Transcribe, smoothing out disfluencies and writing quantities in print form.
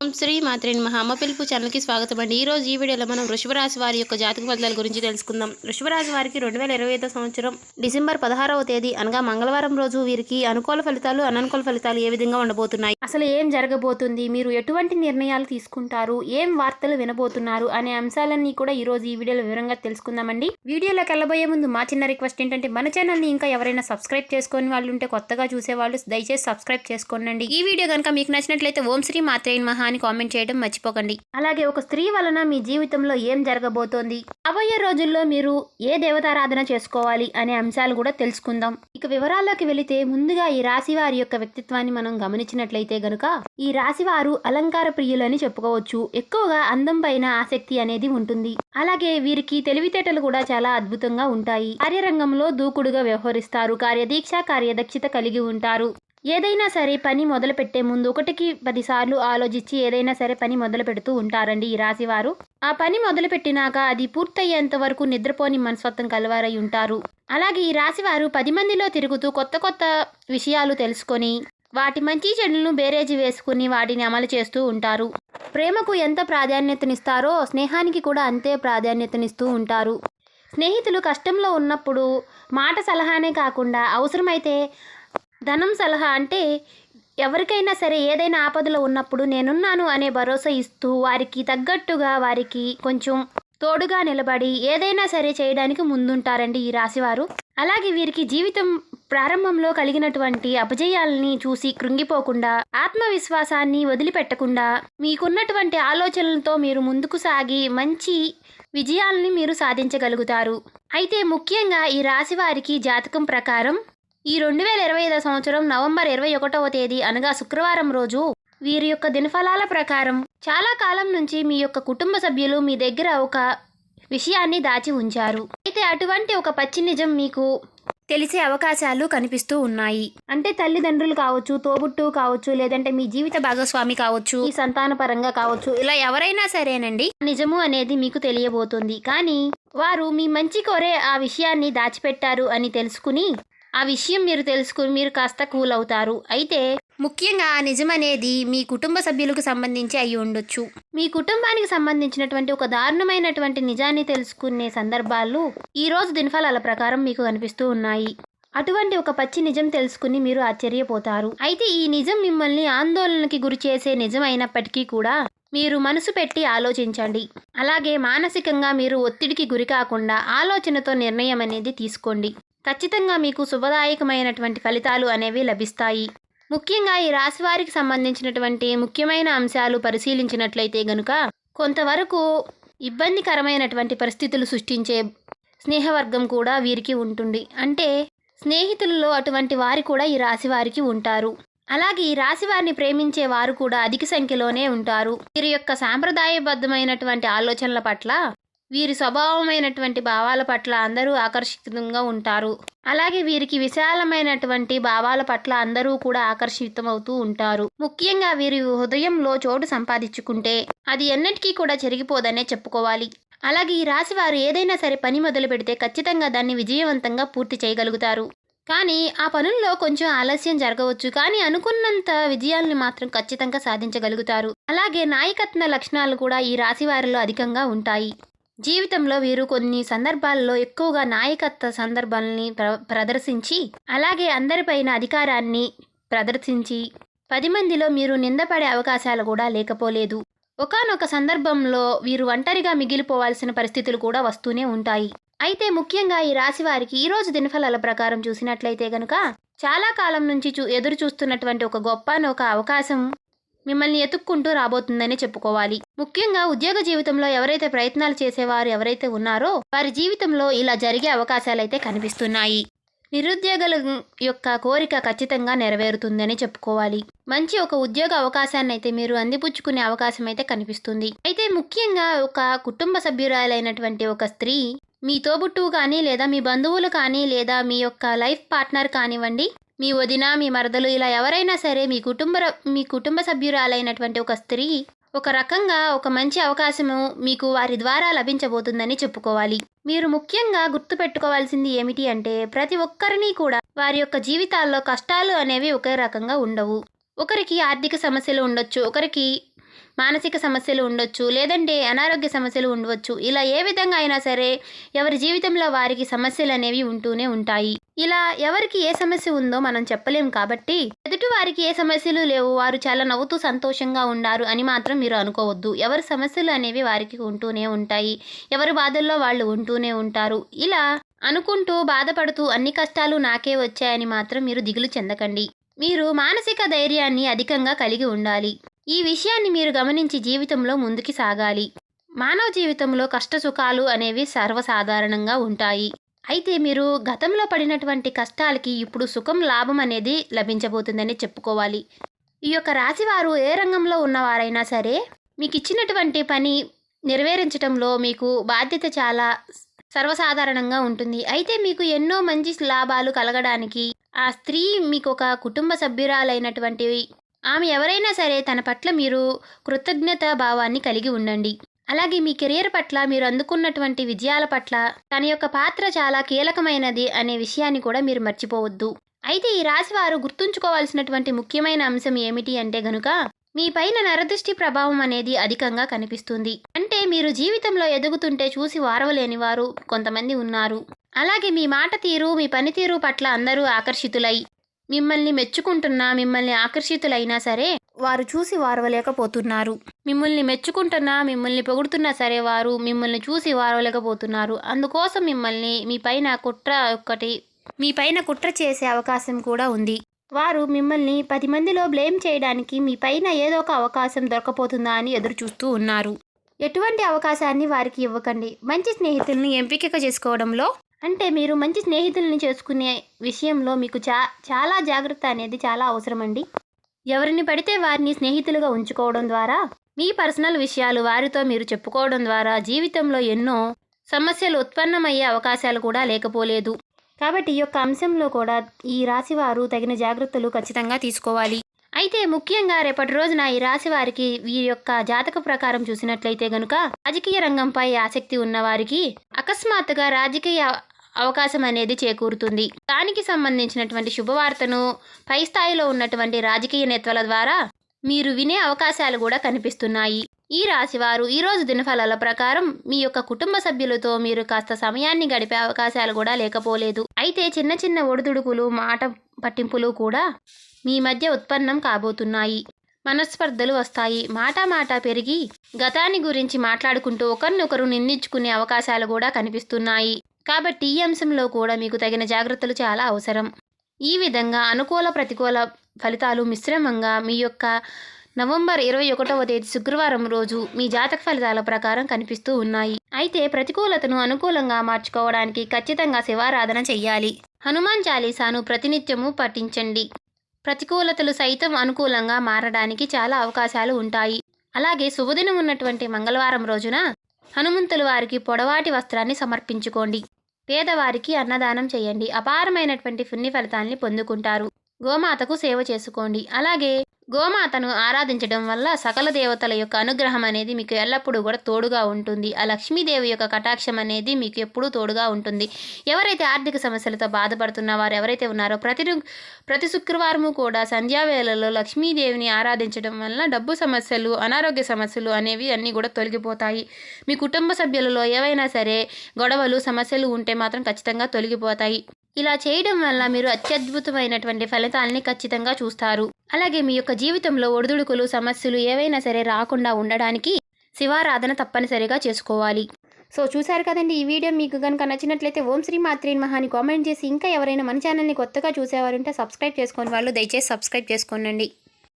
ఓం శ్రీ మాత్రే నమః. అమ్మ పిలుపు ఛానల్కి స్వాగతం అండి. ఈరోజు ఈ వీడియోలో మనం వృషభ రాశి వారి యొక్క జాతక ఫలితాల గురించి తెలుసుకుందాం. వృషభ రాశి వారికి 2025 సంవత్సరం డిసెంబర్ 16వ తేదీ అనగా మంగళవారం రోజు వీరికి అనుకూల ఫలితాలు అననుకూల ఫలితాలు ఏ విధంగా ఉండబోతున్నాయి, అసలు ఏం జరగబోతుంది, మీరు ఎటువంటి నిర్ణయాలు తీసుకుంటారు, ఏం వార్తలు వినబోతున్నారు అనే అంశాలన్నీ కూడా ఈ రోజు ఈ వీడియోలో వివరంగా తెలుసుకుందామండి. వీడియోలోకి వెళ్ళబోయే ముందు మా చిన్న రిక్వెస్ట్ ఏంటంటే మన ఛానల్ని ఇంకా ఎవరైనా సబ్స్క్రైబ్ చేసుకొని వాళ్ళు ఉంటే కొత్తగా చూసేవాళ్ళు దయచేసి సబ్స్క్రైబ్ చేసుకోండి. ఈ వీడియో కనుక మీకు నచ్చినట్లయితే ఓం శ్రీ మాత్రే నమః అని కామెంట్ చేయడం మర్చిపోకండి. అలాగే ఒక స్త్రీ వలన మీ జీవితంలో ఏం జరగబోతోంది, రాబోయే రోజుల్లో మీరు ఏ దేవతారాధన చేసుకోవాలి అనే అంశాలు కూడా తెలుసుకుందాం. ఇక వివరాల్లోకి వెళితే ముందుగా ఈ రాశి వారి యొక్క వ్యక్తిత్వాన్ని మనం గమనించినట్లయితే గనుక ఈ రాశి వారు అలంకార ప్రియులని చెప్పుకోవచ్చు. ఎక్కువగా అందం పైన ఆసక్తి అనేది ఉంటుంది. అలాగే వీరికి తెలివితేటలు కూడా చాలా అద్భుతంగా ఉంటాయి. కార్యరంగంలో దూకుడుగా వ్యవహరిస్తారు. కార్యదీక్ష కార్యదక్షత కలిగి ఉంటారు. ఏదైనా సరే పని మొదలు పెట్టే ముందు 1కి 10 సార్లు ఆలోచించి ఏదైనా సరే పని మొదలు పెడుతూ ఉంటారండి ఈ రాశి వారు. ఆ పని మొదలు పెట్టినాక అది పూర్తయ్యేంత వరకు నిద్రపోని మనస్తత్వం కలవారై ఉంటారు. అలాగే ఈ రాశి వారు 10 మందిలో తిరుగుతూ కొత్త కొత్త విషయాలు తెలుసుకొని వాటి మంచి చెడులను బేరేజీ వేసుకుని వాటిని అమలు చేస్తూ ఉంటారు. ప్రేమకు ఎంత ప్రాధాన్యతనిస్తారో స్నేహానికి కూడా అంతే ప్రాధాన్యతనిస్తూ ఉంటారు. స్నేహితులు కష్టంలో ఉన్నప్పుడు మాట సలహానే కాకుండా అవసరమైతే ధనం సలహా, అంటే ఎవరికైనా సరే ఏదైనా ఆపదలో ఉన్నప్పుడు నేనున్నాను అనే భరోసా ఇస్తూ వారికి తగ్గట్టుగా వారికి కొంచెం తోడుగా నిలబడి ఏదైనా సరే చేయడానికి ముందుంటారండి ఈ రాశివారు. అలాగే వీరికి జీవితం ప్రారంభంలో కలిగినటువంటి అపజయాలని చూసి కృంగిపోకుండా ఆత్మవిశ్వాసాన్ని వదిలిపెట్టకుండా మీకున్నటువంటి ఆలోచనలతో మీరు ముందుకు సాగి మంచి విజయాలని మీరు సాధించగలుగుతారు. అయితే ముఖ్యంగా ఈ రాశి వారికి జాతకం ప్రకారం ఈ 2025 సంవత్సరం నవంబర్ 21వ తేదీ అనగా శుక్రవారం రోజు వీరి యొక్క దినఫలాల ప్రకారం చాలా కాలం నుంచి మీ యొక్క కుటుంబ సభ్యులు మీ దగ్గర ఒక విషయాన్ని దాచి ఉంచారు. అయితే అటువంటి ఒక పచ్చి నిజం మీకు తెలిసే అవకాశాలు కనిపిస్తూ ఉన్నాయి. అంటే తల్లిదండ్రులు కావచ్చు, తోబుట్టు కావచ్చు, లేదంటే మీ జీవిత భాగస్వామి కావచ్చు, మీ సంతాన పరంగా కావచ్చు, ఇలా ఎవరైనా సరేనండి నిజము అనేది మీకు తెలియబోతుంది. కానీ వారు మీ మంచి కోరే ఆ విషయాన్ని దాచిపెట్టారు అని తెలుసుకుని ఆ విషయం మీరు తెలుసుకుని మీరు కాస్త కూల్ అవుతారు. అయితే ముఖ్యంగా ఆ నిజం అనేది మీ కుటుంబ సభ్యులకు సంబంధించి అయి ఉండొచ్చు. మీ కుటుంబానికి సంబంధించినటువంటి ఒక దారుణమైనటువంటి నిజాన్ని తెలుసుకునే సందర్భాలు ఈ రోజు దినఫలాల ప్రకారం మీకు కనిపిస్తూ ఉన్నాయి. అటువంటి ఒక పచ్చి నిజం తెలుసుకుని మీరు ఆశ్చర్యపోతారు. అయితే ఈ నిజం మిమ్మల్ని ఆందోళనకి గురి చేసే నిజం అయినప్పటికీ కూడా మీరు మనసు పెట్టి ఆలోచించండి. అలాగే మానసికంగా మీరు ఒత్తిడికి గురి కాకుండా ఆలోచనతో నిర్ణయం అనేది తీసుకోండి. ఖచ్చితంగా మీకు శుభదాయకమైనటువంటి ఫలితాలు అనేవి లభిస్తాయి. ముఖ్యంగా ఈ రాశి వారికి సంబంధించినటువంటి ముఖ్యమైన అంశాలు పరిశీలించినట్లయితే గనుక కొంతవరకు ఇబ్బందికరమైనటువంటి పరిస్థితులు సృష్టించే స్నేహవర్గం కూడా వీరికి ఉంటుంది. అంటే స్నేహితులలో అటువంటి వారు కూడా ఈ రాశి వారికి ఉంటారు. అలాగే ఈ రాశి వారిని ప్రేమించే వారు కూడా అధిక సంఖ్యలోనే ఉంటారు. వీరి యొక్క సాంప్రదాయబద్ధమైనటువంటి ఆలోచనల పట్ల వీరి స్వభావమైనటువంటి భావాల పట్ల అందరూ ఆకర్షితంగా ఉంటారు. అలాగే వీరికి విశాలమైనటువంటి భావాల పట్ల అందరూ కూడా ఆకర్షితమవుతూ ఉంటారు. ముఖ్యంగా వీరి హృదయంలో చోటు సంపాదించుకుంటే అది ఎన్నటికీ కూడా చెరిగిపోదనే చెప్పుకోవాలి. అలాగే ఈ రాశి వారు ఏదైనా సరే పని మొదలు పెడితే ఖచ్చితంగా దాన్ని విజయవంతంగా పూర్తి చేయగలుగుతారు. కానీ ఆ పనుల్లో కొంచెం ఆలస్యం జరగవచ్చు, కానీ అనుకున్నంత విజయాల్ని మాత్రం ఖచ్చితంగా సాధించగలుగుతారు. అలాగే నాయకత్వ లక్షణాలు కూడా ఈ రాశి వారిలో అధికంగా ఉంటాయి. జీవితంలో వీరు కొన్ని సందర్భాల్లో ఎక్కువగా నాయకత్వ సందర్భాలని ప్రదర్శించి అలాగే అందరిపైన అధికారాన్ని ప్రదర్శించి 10 మందిలో మీరు నిందపడే అవకాశాలు కూడా లేకపోలేదు. ఒకానొక సందర్భంలో వీరు ఒంటరిగా మిగిలిపోవాల్సిన పరిస్థితులు కూడా వస్తూనే ఉంటాయి. అయితే ముఖ్యంగా ఈ రాశి వారికి ఈ రోజు దినఫలాల ప్రకారం చూసినట్లయితే గనుక చాలా కాలం నుంచి ఎదురు చూస్తున్నటువంటి ఒక గొప్ప అవకాశం మిమ్మల్ని ఎత్తుక్కుంటూ రాబోతుందని చెప్పుకోవాలి. ముఖ్యంగా ఉద్యోగ జీవితంలో ఎవరైతే ప్రయత్నాలు చేసేవారు ఎవరైతే ఉన్నారో వారి జీవితంలో ఇలా జరిగే అవకాశాలైతే కనిపిస్తున్నాయి. నిరుద్యోగుల యొక్క కోరిక ఖచ్చితంగా నెరవేరుతుందని చెప్పుకోవాలి. మంచి ఒక ఉద్యోగ అవకాశాన్ని అయితే మీరు అందిపుచ్చుకునే అవకాశం అయితే కనిపిస్తుంది. అయితే ముఖ్యంగా ఒక కుటుంబ సభ్యురాలైనటువంటి ఒక స్త్రీ మీ తోబుట్టువు కానీ లేదా మీ బంధువులు కానీ లేదా మీ యొక్క లైఫ్ పార్ట్నర్ కానివ్వండి, మీ వదిన మీ మరదలు ఇలా ఎవరైనా సరే మీ కుటుంబ సభ్యురాలైనటువంటి ఒక స్త్రీ ఒక రకంగా ఒక మంచి అవకాశము మీకు వారి ద్వారా లభించబోతుందని చెప్పుకోవాలి. మీరు ముఖ్యంగా గుర్తుపెట్టుకోవాల్సింది ఏమిటి అంటే ప్రతి ఒక్కరిని కూడా వారి యొక్క జీవితాల్లో కష్టాలు అనేవి ఒకే రకంగా ఉండవు. ఒకరికి ఆర్థిక సమస్యలు ఉండొచ్చు, ఒకరికి మానసిక సమస్యలు ఉండొచ్చు, లేదంటే అనారోగ్య సమస్యలు ఉండవచ్చు. ఇలా ఏ విధంగా అయినా సరే ఎవరి జీవితంలో వారికి సమస్యలు అనేవి ఉంటూనే ఉంటాయి. ఇలా ఎవరికి ఏ సమస్య ఉందో మనం చెప్పలేం కాబట్టి ఎదుటి వారికి ఏ సమస్యలు లేవు, వారు చాలా నవ్వుతూ సంతోషంగా ఉన్నారు అని మాత్రం మీరు అనుకోవద్దు. ఎవరి సమస్యలు అనేవి వారికి ఉంటూనే ఉంటాయి, ఎవరి బాధల్లో వాళ్ళు ఉంటూనే ఉంటారు. ఇలా అనుకుంటూ బాధపడుతూ అన్ని కష్టాలు నాకే వచ్చాయని మాత్రం మీరు దిగులు చెందకండి. మీరు మానసిక ధైర్యాన్ని అధికంగా కలిగి ఉండాలి. ఈ విషయాన్ని మీరు గమనించి జీవితంలో ముందుకు సాగాలి. మానవ జీవితంలో కష్ట సుఖాలు అనేవి సర్వసాధారణంగా ఉంటాయి. అయితే మీరు గతంలో పడినటువంటి కష్టాలకి ఇప్పుడు సుఖం లాభం అనేది లభించబోతుందని చెప్పుకోవాలి. ఈ యొక్క రాశివారు ఏ రంగంలో ఉన్నవారైనా సరే మీకు ఇచ్చినటువంటి పని నెరవేర్చడంలో మీకు బాధ్యత చాలా సర్వసాధారణంగా ఉంటుంది. అయితే మీకు ఎన్నో మంచి లాభాలు కలగడానికి ఆ స్త్రీ మీకు ఒక కుటుంబ సభ్యురాలైనటువంటి ఆమె ఎవరైనా సరే తన పట్ల మీరు కృతజ్ఞత భావాన్ని కలిగి ఉండండి. అలాగే మీ కెరియర్ పట్ల మీరు అందుకున్నటువంటి విజయాల పట్ల తన యొక్క పాత్ర చాలా కీలకమైనది అనే విషయాన్ని కూడా మీరు మర్చిపోవద్దు. అయితే ఈ రాశి వారు గుర్తుంచుకోవాల్సినటువంటి ముఖ్యమైన అంశం ఏమిటి అంటే గనుక మీ పైన నరదృష్టి ప్రభావం అనేది అధికంగా కనిపిస్తుంది. అంటే మీరు జీవితంలో ఎదుగుతుంటే చూసి వారవలేని వారు కొంతమంది ఉన్నారు. అలాగే మీ మాట తీరు మీ పనితీరు పట్ల అందరూ ఆకర్షితులై మిమ్మల్ని మెచ్చుకుంటున్నా మిమ్మల్ని ఆకర్షితులైనా సరే వారు చూసి వారవలేకపోతున్నారు. మిమ్మల్ని మెచ్చుకుంటున్నా మిమ్మల్ని పొగుడుతున్నా సరే వారు మిమ్మల్ని చూసి వారవలేకపోతున్నారు. అందుకోసం మిమ్మల్ని మీ పైన కుట్ర చేసే అవకాశం కూడా ఉంది. వారు మిమ్మల్ని 10 మందిలో బ్లేమ్ చేయడానికి మీ పైన ఏదో ఒక అవకాశం దొరకపోతుందా అని ఎదురు చూస్తూ ఉన్నారు. ఎటువంటి అవకాశాన్ని వారికి ఇవ్వకండి. మంచి స్నేహితుల్ని ఎంపిక చేసుకోవడంలో అంటే మీరు మంచి స్నేహితుల్ని చేసుకునే విషయంలో మీకు చాలా జాగ్రత్త అనేది చాలా అవసరమండి. ఎవరిని పడితే వారిని స్నేహితులుగా ఉంచుకోవడం ద్వారా మీ పర్సనల్ విషయాలు వారితో మీరు చెప్పుకోవడం ద్వారా జీవితంలో ఎన్నో సమస్యలు ఉత్పన్నమయ్యే అవకాశాలు కూడా లేకపోలేదు. కాబట్టి ఈ యొక్క అంశంలో కూడా ఈ రాశివారు తగిన జాగ్రత్తలు ఖచ్చితంగా తీసుకోవాలి. అయితే ముఖ్యంగా రేపటి రోజున ఈ రాశి వారికి వీరి యొక్క జాతక ప్రకారం చూసినట్లయితే గనుక రాజకీయ రంగంపై ఆసక్తి ఉన్న వారికి అకస్మాత్తుగా రాజకీయ అవకాశం అనేది చేకూరుతుంది. దానికి సంబంధించినటువంటి శుభవార్తను పై స్థాయిలో ఉన్నటువంటి రాజకీయ నేతల ద్వారా మీరు వినే అవకాశాలు కూడా కనిపిస్తున్నాయి. ఈ రాశివారు ఈరోజు దినఫలాల ప్రకారం మీ యొక్క కుటుంబ సభ్యులతో మీరు కాస్త సమయాన్ని గడిపే అవకాశాలు కూడా లేకపోలేదు. అయితే చిన్న చిన్న ఒడిదుడుకులు మాట పట్టింపులు కూడా మీ మధ్య ఉత్పన్నం కాబోతున్నాయి. మనస్పర్ధలు వస్తాయి. మాట పెరిగి గతాన్ని గురించి మాట్లాడుకుంటూ ఒకరినొకరు నిందించుకునే అవకాశాలు కూడా కనిపిస్తున్నాయి. కాబట్టి ఈ అంశంలో కూడా మీకు తగిన జాగ్రత్తలు చాలా అవసరం. ఈ విధంగా అనుకూల ప్రతికూల ఫలితాలు మిశ్రమంగా మీ యొక్క నవంబర్ 21వ తేదీ శుక్రవారం రోజు మీ జాతక ఫలితాల ప్రకారం కనిపిస్తూ ఉన్నాయి. అయితే ప్రతికూలతను అనుకూలంగా మార్చుకోవడానికి ఖచ్చితంగా శివారాధన చెయ్యాలి. హనుమాన్ చాలీసాను ప్రతినిత్యము పఠించండి. ప్రతికూలతలు సైతం అనుకూలంగా మారడానికి చాలా అవకాశాలు ఉంటాయి. అలాగే శుభదినం ఉన్నటువంటి మంగళవారం రోజున హనుమంతుల వారికి పొడవాటి వస్త్రాన్ని సమర్పించుకోండి. పేదవారికి అన్నదానం చేయండి. అపారమైనటువంటి పుణ్య ఫలితాన్ని పొందుకుంటారు. గోమాతకు సేవ చేసుకోండి. అలాగే గోమాతను ఆరాధించడం వల్ల సకల దేవతల యొక్క అనుగ్రహం అనేది మీకు ఎల్లప్పుడూ కూడా తోడుగా ఉంటుంది. ఆ లక్ష్మీదేవి యొక్క కటాక్షం అనేది మీకు ఎప్పుడూ తోడుగా ఉంటుంది. ఎవరైతే ఆర్థిక సమస్యలతో బాధపడుతున్న వారు ఎవరైతే ఉన్నారో ప్రతి శుక్రవారము కూడా సంధ్యావేళలో లక్ష్మీదేవిని ఆరాధించడం వల్ల డబ్బు సమస్యలు అనారోగ్య సమస్యలు అనేవి అన్నీ కూడా తొలగిపోతాయి. మీ కుటుంబ సభ్యులలో ఏవైనా సరే గొడవలు సమస్యలు ఉంటే మాత్రం ఖచ్చితంగా తొలగిపోతాయి. ఇలా చేయడం వల్ల మీరు అత్యద్భుతమైనటువంటి ఫలితాలని ఖచ్చితంగా చూస్తారు. అలాగే మీ యొక్క జీవితంలో ఒడిదుడుకులు సమస్యలు ఏవైనా సరే రాకుండా ఉండడానికి శివారాధన తప్పనిసరిగా చేసుకోవాలి. సో చూసారు కదండి, ఈ వీడియో మీకు కనుక నచ్చినట్లయితే ఓం శ్రీ మాత్రే నమః అని కామెంట్ చేసి ఇంకా ఎవరైనా మన ఛానల్ని కొత్తగా చూసేవారుంటే సబ్స్క్రైబ్ చేసుకోని వాళ్ళు దయచేసి సబ్స్క్రైబ్ చేసుకోండి.